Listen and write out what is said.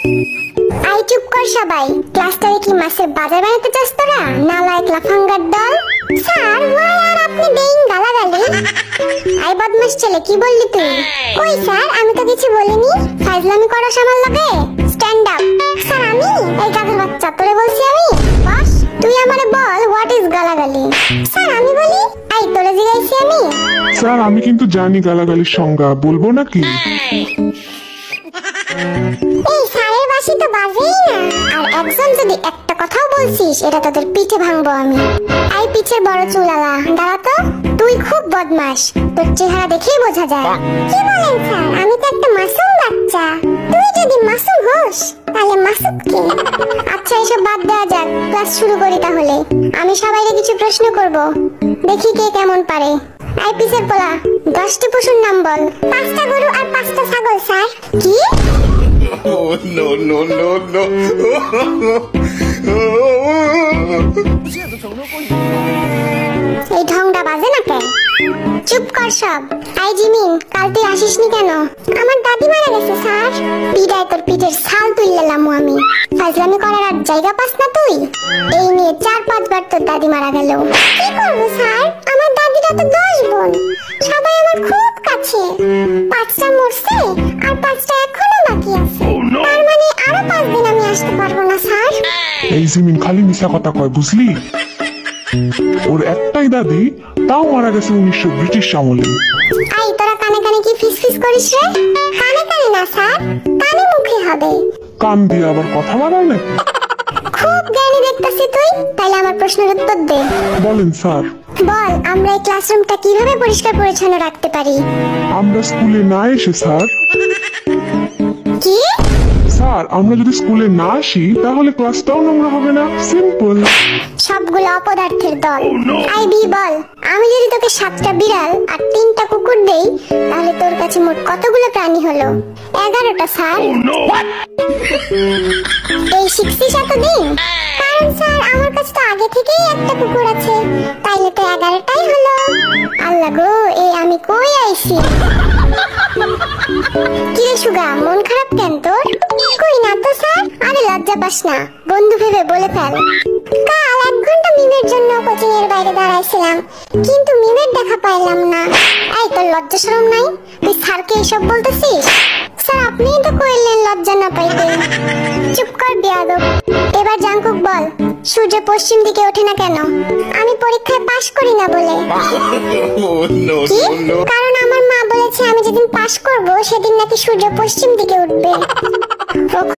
I চুপ কর সবাই। ক্লাসটারে কি মাছের বাজার বানাতে চাস তোরা? নালায়েক লাফাঙ্গার দল। স্যার ওয়াই আর আপনি দেইন গালাগালি? আই বদমাশ ছেলে, কি বললি তুই? কই স্যার, আমি তো কিছু বলিনি। ফাজলামি করস আমার লগে? Stand up. স্যার আমি? এই গাধের বাচ্চা, তোরে বলছি আমি? বস, তুই আমারে বল হোয়াট ইজ গালাগালি? স্যার আমি বলি? আই তোরে জিগাইছি আমি? স্যার আমি কিন্তু জানি গালাগালির সংজ্ঞা, বলবো নাকি? এই স্যারের বাসি তো বাজেই না। আর একজন যদি একটা কথাও বলছিস, এটা তোদের পিঠে ভাঙবো আমি। আই পিঠের বড় চুলালা, দাঁড়া তো। তুই খুব বদমাশ, তোর চেহারা দেখেই বোঝা যায়। কি বলেন স্যার, আমি তো একটা মাসুম বাচ্চা। তুই যদি মাসুম হোস তাহলে মাসুম কে? আচ্ছা এসব বাদ দেওয়া যাক, ক্লাস শুরু করি তাহলে। আমি সবাইকে কিছু প্রশ্ন করব, দেখি কে কেমন পারে। আই পিছের পোলা, 10টি পশুর নাম বল। 5টা গরু আর 5টা ছাগল স্যার। কি? Oh no no no no! এই ঢংটা বাজে না কেন? চুপ কর সব। আই জিমিন, কাল তুই আসিসনি কেন? আমার দাদি মারা গেছে স্যার। পিটায় তোর পিঠের ছাল তুললাম আমি। ফাজলামি করার আর জায়গা পাস না তুই? এই নিয়ে 4-5 বার তোর দাদি মারা গেল। কি করবো স্যার, আমার দাদিরা তো 10 বোন, সবাই আমার খুব কাছে। 5টা মরছে আর 5টা এখনো বাকি আছে। তার মানে আরো 5 দিন আমি আসতে পারবো না স্যার। এই জিমিন খালি মিশা কথা কয়, বুঝলি? ওর একটাই দাদি, তাও মারা গেছে 1900 ব্রিটিশ আমলে। আই তোরা কানে কানে কি ফিসফিস করিস রে? কানে কানে না স্যার, কানে মুখে হবে। কান দিয়ে আবার কথা বাড়ায় নাকি? খুব জ্ঞানী দেখতেছি তুই। তাইলে আমার প্রশ্নের উত্তর দে। বলেন স্যার। বল, আমরা এই ক্লাসরুমটা কিভাবে পরিষ্কার পরিচ্ছন্ন রাখতে পারি? আমরা স্কুলে না এসে স্যার। কি? স্যার আমরা যদি স্কুলে না আসি তাহলে ক্লাসটাও নোংরা হবে না, সিম্পল। সবগুলো অপদার্থের দল। আই বি বল, আমি যদি তোকে 7টা বিড়াল আর 3টা কুকুর দেই, তাহলে তোর কাছে মোট কতগুলো প্রাণী হলো? 11টা স্যার। এই শিখছিস এতদিন? কারণ স্যার আমার কাছে তো আগে থেকেই একটা কুকুর আছে, তাইলে তো 11টাই হলো। আল্লাহ গো, এই আমি কই আইছি? কি রে সুগা, মন খারাপ কেন তোর? কই না তো স্যার। আরে লজ্জা পাস না, বন্ধু ভেবে বলে ফেল। কাল 1 ঘন্টা মিমের জন্য কোচিং এর বাইরে দাঁড়াইছিলাম, কিন্তু মিমের দেখা পাইলাম না। এই তোর লজ্জা শরম নাই? তুই স্যারকে এসব বলতেছিস? স্যার আপনিই তো কইলেন লজ্জা না পাইতে। চুপ কর বেয়াদব। এবার জাঙ্কুক বল, সূর্য পশ্চিম দিকে ওঠে না কেন? আমি পরীক্ষায় পাশ করি না বলে। Oh no কি? no no! কারণ আমার মা বলেছে আমি যেদিন পাশ করব সেদিন নাকি সূর্য পশ্চিম দিকে উঠবে।